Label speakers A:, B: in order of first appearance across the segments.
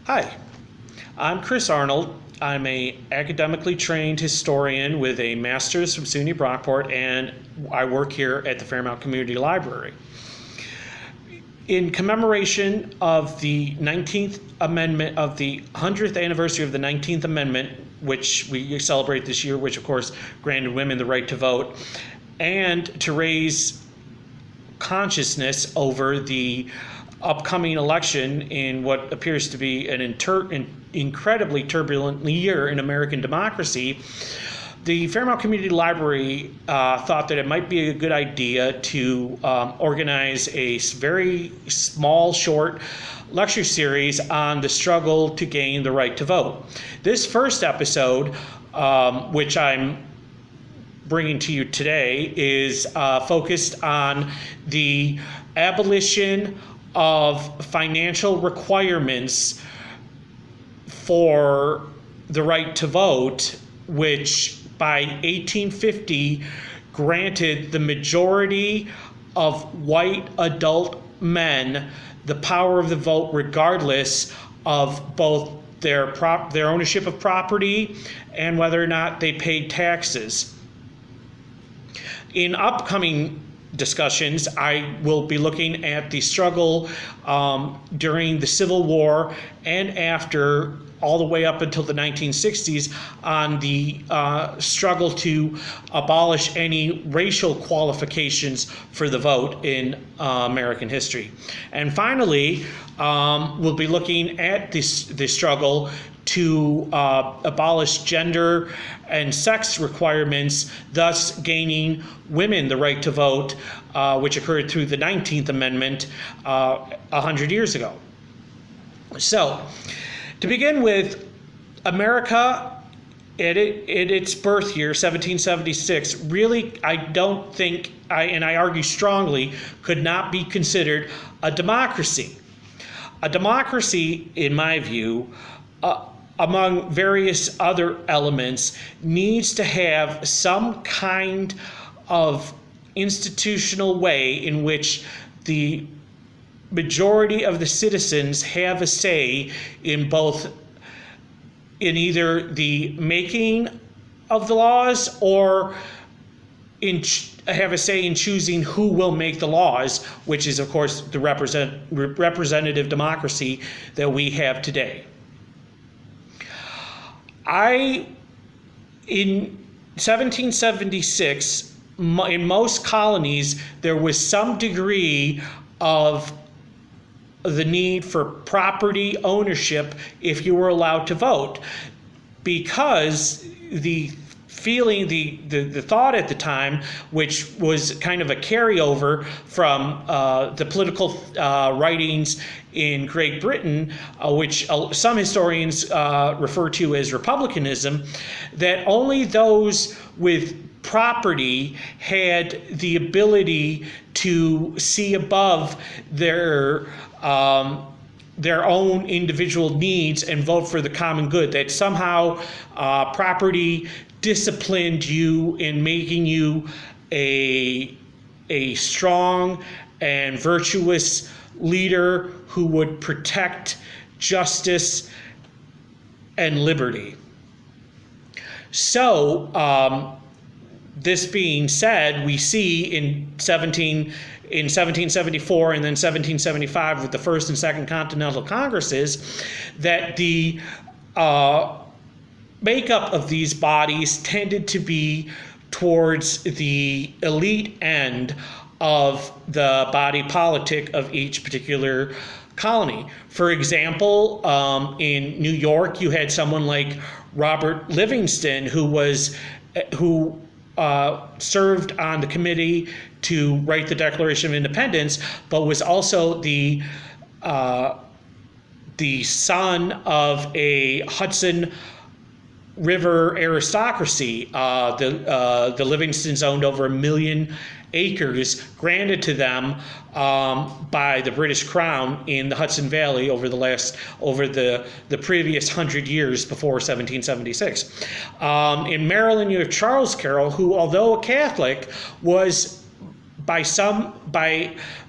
A: Hi, I'm Chris Arnold. I'm a academically trained historian with a master's from SUNY Brockport, and I work here at the Fairmount Community Library. In commemoration of the 19th Amendment, of the 100th anniversary of the 19th Amendment, which we celebrate this year, which of course granted women the right to vote, and to raise consciousness over the upcoming election in what appears to be an incredibly turbulent year in American democracy, the Fairmount Community Library thought that it might be a good idea to organize a very small, short lecture series on the struggle to gain the right to vote. This first episode, which I'm bringing to you today, is focused on the abolition of financial requirements for the right to vote, which by 1850 granted the majority of white adult men the power of the vote regardless of both their ownership of property and whether or not they paid taxes. In upcoming discussions, I will be looking at the struggle during the Civil War and after, all the way up until the 1960s, on the struggle to abolish any racial qualifications for the vote in American history. And finally, we'll be looking at the struggle to abolish gender and sex requirements, thus gaining women the right to vote, which occurred through the 19th Amendment 100 years ago. So, to begin with, America at its birth year, 1776, really, I don't think, and I argue strongly, could not be considered a democracy. A democracy, in my view, among various other elements, needs to have some kind of institutional way in which the majority of the citizens have a say in either the making of the laws or have a say in choosing who will make the laws, which is, of course, the representative democracy that we have today. In 1776, in most colonies, there was some degree of the need for property ownership if you were allowed to vote, because the thought at the time, which was kind of a carryover from the political writings in Great Britain, which some historians refer to as republicanism, that only those with property had the ability to see above their own individual needs and vote for the common good, that somehow property disciplined you in making you a strong and virtuous leader who would protect justice and liberty. So, this being said, we see in 1774 and then 1775 with the First and Second Continental Congresses that the makeup of these bodies tended to be towards the elite end of the body politic of each particular colony. For example, in New York, you had someone like Robert Livingston, who served on the committee to write the Declaration of Independence, but was also the son of a Hudson River aristocracy. The Livingstons owned over 1 million acres granted to them by the British Crown in the Hudson Valley over the previous 100 years before 1776. In Maryland, you have Charles Carroll, who, although a Catholic, was by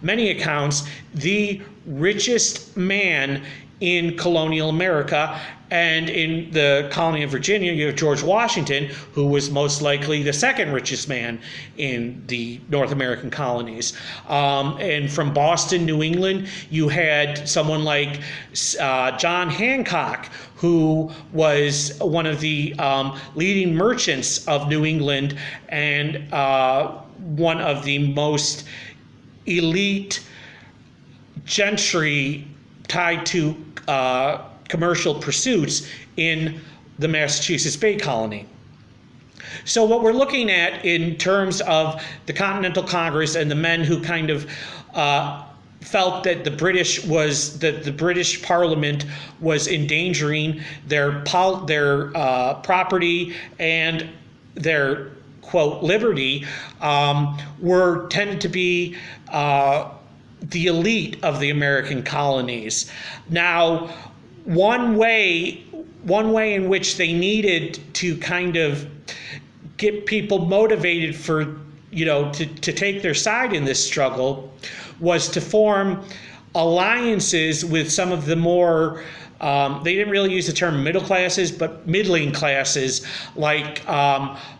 A: many accounts the richest man in colonial America. And in the colony of Virginia, you have George Washington, who was most likely the second richest man in the North American colonies. And from Boston, New England, you had someone like John Hancock, who was one of the leading merchants of New England and one of the most elite gentry tied to commercial pursuits in the Massachusetts Bay Colony. So what we're looking at in terms of the Continental Congress and the men who kind of felt that the British Parliament was endangering their property and their quote liberty tended to be the elite of the American colonies. Now, one way in which they needed to kind of get people motivated for, to take their side in this struggle was to form alliances with some of the more, they didn't really use the term middle classes, but middling classes, like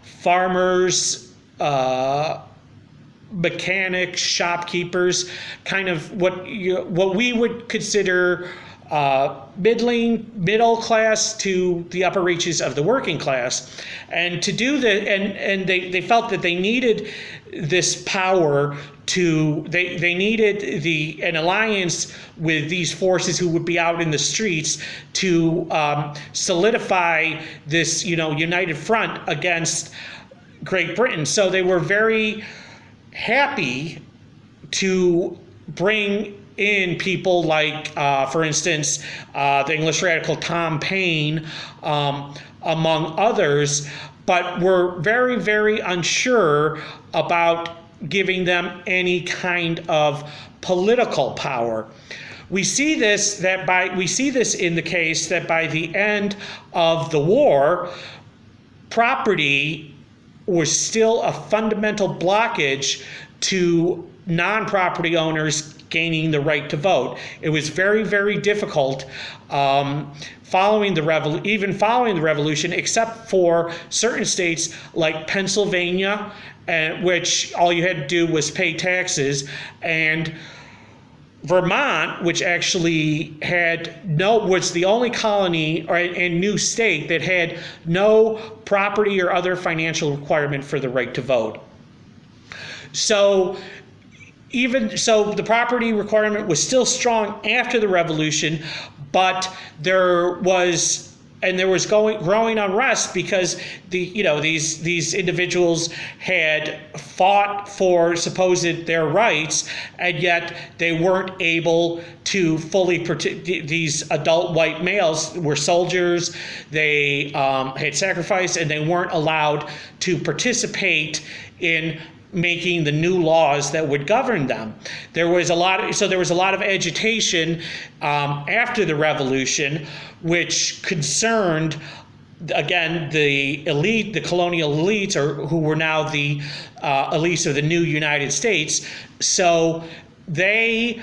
A: farmers, mechanics, shopkeepers, kind of what we would consider middle class to the upper reaches of the working class. And to do that, and they felt that they needed this power they needed an alliance with these forces who would be out in the streets to solidify this, united front against Great Britain. So they were very happy to bring in people like, for instance, the English radical Tom Paine, among others, but were very, very unsure about giving them any kind of political power. We see this in the case that by the end of the war, property was still a fundamental blockage to non-property owners gaining the right to vote. It was very, very difficult following the revolution, except for certain states like Pennsylvania, which all you had to do was pay taxes, and Vermont, which actually was the only colony and new state that had no property or other financial requirement for the right to vote. So the property requirement was still strong after the revolution, but there was growing unrest because these individuals had fought for their rights, and yet they weren't able to fully protect. These adult white males were soldiers. They had sacrificed, and they weren't allowed to participate in making the new laws that would govern them. There was a lot of agitation after the revolution, which concerned, again, the elite, the colonial elites, who were now the elites of the new United States. So they,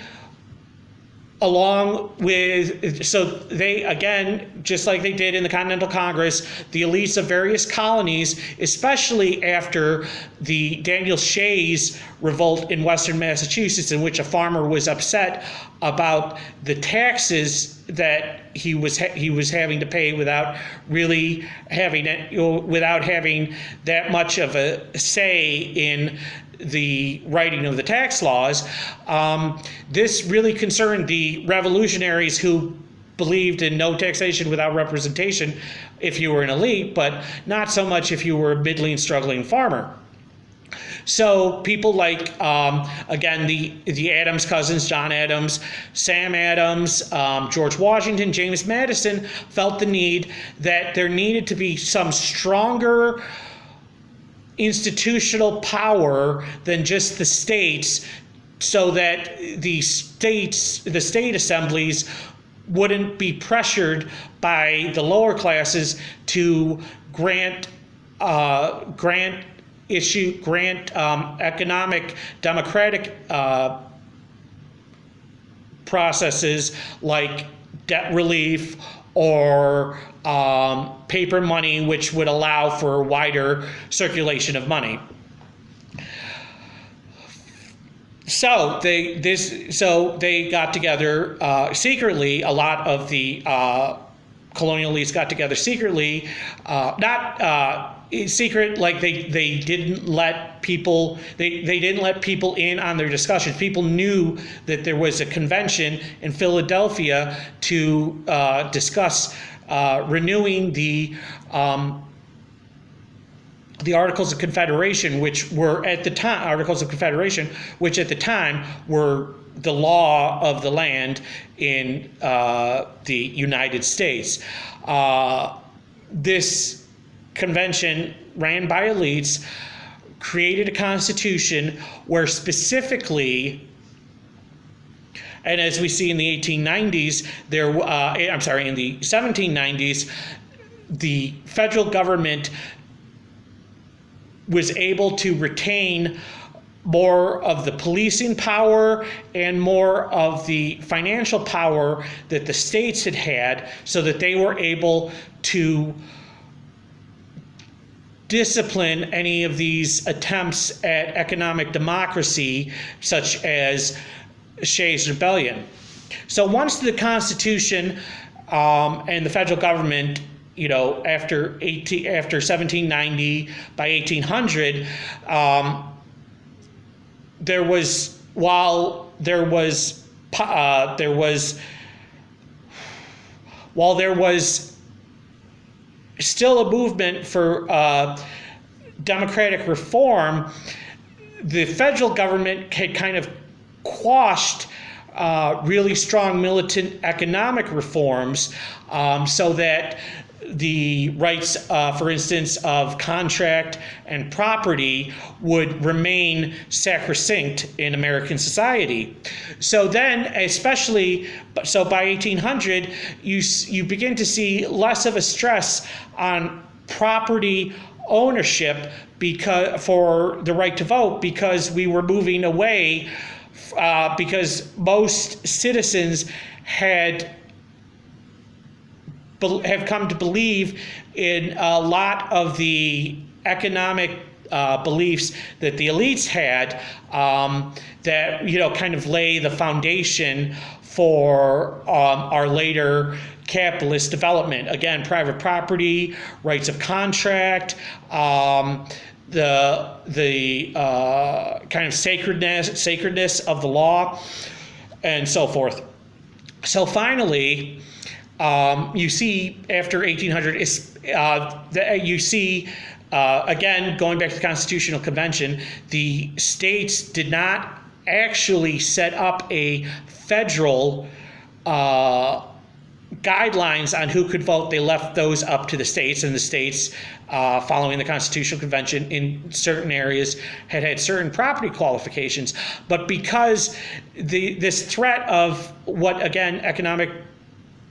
A: again, just like they did in the Continental Congress, the elites of various colonies, especially after the Daniel Shays revolt in Western Massachusetts, in which a farmer was upset about the taxes that he was having to pay without having that much of a say in the writing of the tax laws. This really concerned the revolutionaries who believed in no taxation without representation if you were an elite, but not so much if you were a middling, struggling farmer. So people like, again, the Adams cousins, John Adams, Sam Adams, George Washington, James Madison, felt the need that there needed to be some stronger institutional power than just the states, so that the state assemblies wouldn't be pressured by the lower classes to grant economic democratic processes like debt relief or paper money, which would allow for wider circulation of money. So they got together secretly. A lot of the colonial elites got together secretly, not secret, like they didn't let people in on their discussions. People knew that there was a convention in Philadelphia to discuss renewing the Articles of Confederation, which were at the time were the law of the land in the United States. This convention, ran by elites, created a constitution where specifically, and as we see in the 1890s, in the 1790s, the federal government was able to retain more of the policing power and more of the financial power that the states had, so that they were able to discipline any of these attempts at economic democracy, such as Shays' Rebellion. So once the Constitution and the federal government, after 1790, by 1800, there was still a movement for democratic reform. The federal government had kind of quashed really strong militant economic reforms, so that the rights, for instance, of contract and property would remain sacrosanct in American society. So then, by 1800, you begin to see less of a stress on property ownership for the right to vote, because we were moving away, because most citizens have come to believe in a lot of the economic beliefs that the elites had, that kind of lay the foundation for our later capitalist development. Again, private property, rights of contract, the kind of sacredness of the law, and so forth. So finally, you see after 1800, you see, again, going back to the Constitutional Convention, the states did not actually set up a federal guidelines on who could vote. They left those up to the states, and the states, following the Constitutional Convention, in certain areas had certain property qualifications. But because this threat of what, again,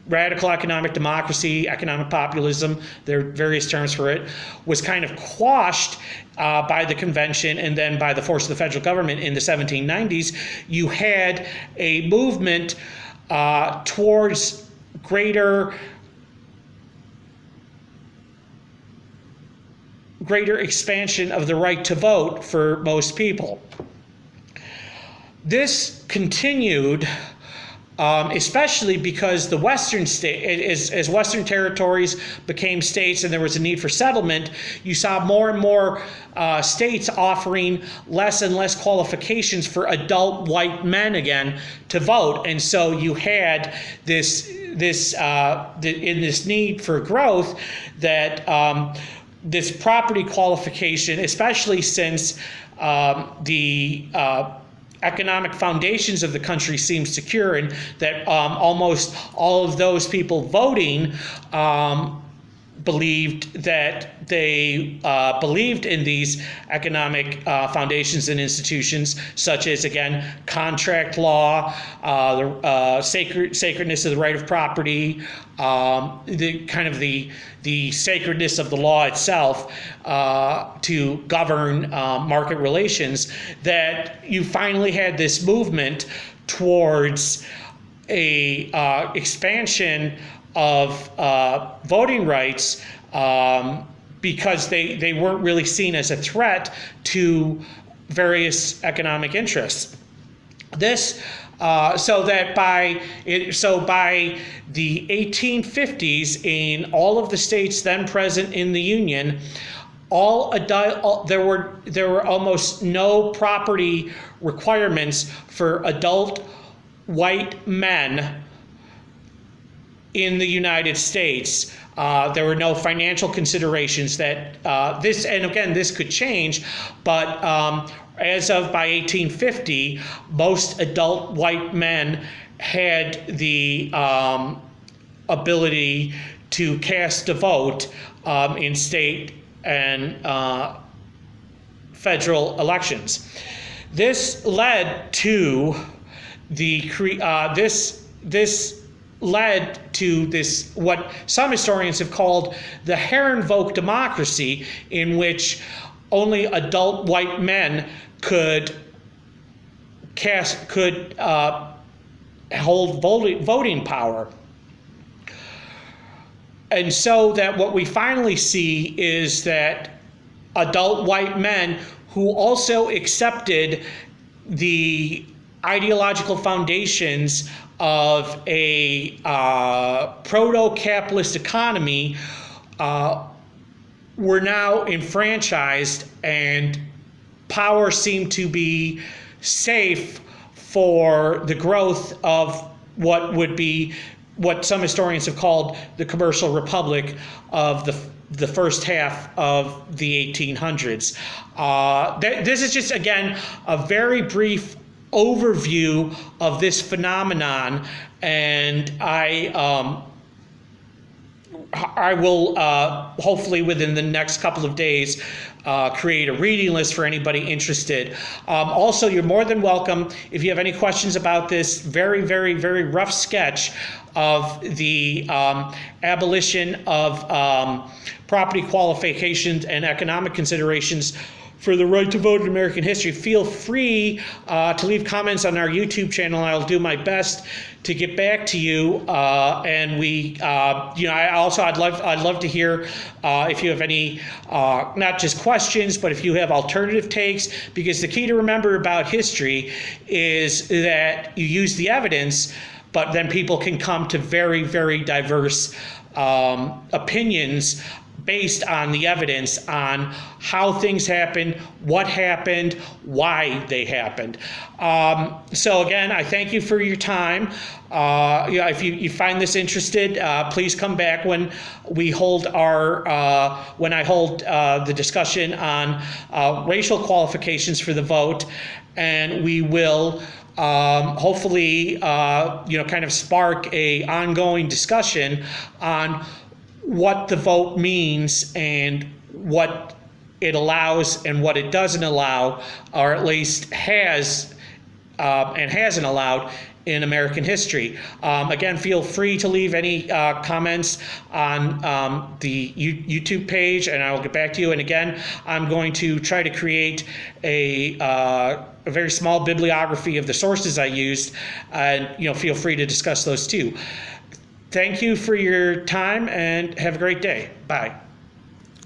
A: radical economic democracy, economic populism, there are various terms for it, was kind of quashed by the convention and then by the force of the federal government in the 1790s, you had a movement towards greater expansion of the right to vote for most people. This continued, especially because the Western as Western territories became states and there was a need for settlement, you saw more and more states offering less and less qualifications for adult white men again to vote, and so you had this need for growth, that this property qualification, especially since the economic foundations of the country seemed secure, and that almost all of those people voting believed that they believed in these economic foundations and institutions, such as, again, contract law, the sacredness of the right of property, the sacredness of the law itself to govern market relations, that you finally had this movement towards expansion of voting rights because they weren't really seen as a threat to various economic interests. This so by the 1850s, in all of the states then present in the Union, there were almost no property requirements for adult white men in the United States. There were no financial considerations that this could change, but as of by 1850, most adult white men had the ability to cast a vote in state and federal elections. This led to what some historians have called the Heron vote democracy, in which only adult white men could hold voting power. And so that what we finally see is that adult white men who also accepted the ideological foundations of a proto-capitalist economy were now enfranchised, and power seemed to be safe for the growth of what some historians have called the commercial republic of the first half of the 1800s. This is just, again, a very brief overview of this phenomenon, and I will hopefully within the next couple of days create a reading list for anybody interested. Also, you're more than welcome, if you have any questions about this very, very, very rough sketch of the abolition of property qualifications and economic considerations for the right to vote in American history, feel free to leave comments on our YouTube channel, and I'll do my best to get back to you. And I'd love to hear if you have any, not just questions, but if you have alternative takes, because the key to remember about history is that you use the evidence, but then people can come to very, very diverse opinions based on the evidence on how things happened, what happened, why they happened. So again, I thank you for your time. If you find this interested, please come back when I hold the discussion on racial qualifications for the vote, and we will hopefully kind of spark a ongoing discussion on what the vote means and what it allows and what it doesn't allow, or at least has and hasn't allowed in American history. Again, feel free to leave any comments on the YouTube page, and I will get back to you. And again, I'm going to try to create a very small bibliography of the sources I used, and feel free to discuss those too. Thank you for your time, and have a great day. Bye.